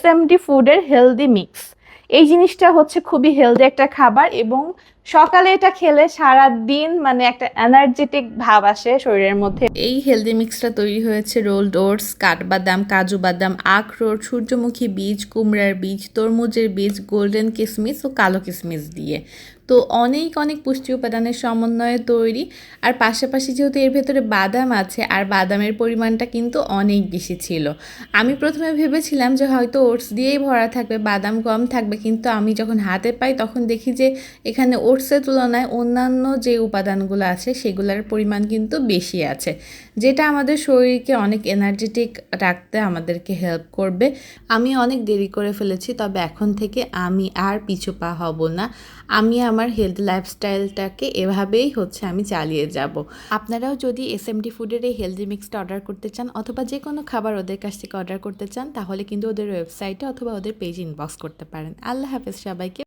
SMD ফুডের healthy mix. এই জিনিসটা হচ্ছে খুবই হেলদি একটা খাবার এবং সকালে এটা খেলে সারা দিন মানে একটা এনার্জেটিক ভাব আসে শরীরের মধ্যে। এই হেলদি মিক্সটা তৈরি হয়েছে রোলড ওটস, কাঠবাদাম, কাজু বাদাম, আখরোট, সূর্যমুখী বীজ, কুমড়ার বীজ, তরমুজের বীজ, গোল্ডেন কিশমিশ ও কালো কিশমিশ দিয়ে। তো অনেক অনেক পুষ্টি উপাদানের সমন্বয়ে তৈরি। আর পাশাপাশি যেহেতু এর ভেতরে বাদাম আছে আর বাদামের পরিমাণটা কিন্তু অনেক বেশি ছিল। আমি প্রথমে ভেবেছিলাম যে হয়তো ওটস দিয়েই ভরা থাকবে, বাদাম কম থাকবে, কিন্তু আমি যখন হাতে পাই তখন দেখি যে এখানে ওটসের তুলনায় অন্যান্য যে উপাদানগুলো আছে সেগুলোর পরিমাণ কিন্তু বেশি আছে, যেটা আমাদের শরীরকে অনেক এনার্জেটিক রাখতে আমাদেরকে হেল্প করবে। আমি অনেক দেরি করে ফেলেছি, তবে এখন থেকে আমি আর পিছু পা হব না। আমি আমার হেলথ লাইফস্টাইলটাকে এভাবেই আমি চালিয়ে যাব। আপনারাও যদি এসএমডি ফুডের এই হেলদি মিক্সটা অর্ডার করতে চান অথবা যে কোনো খাবার ওদের কাছ থেকে অর্ডার করতে চান, তাহলে কিন্তু ওদের ওয়েবসাইটে অথবা ওদের পেজে ইনবক্স করতে পারেন। আল্লাহ হাফেজ সবাইকে।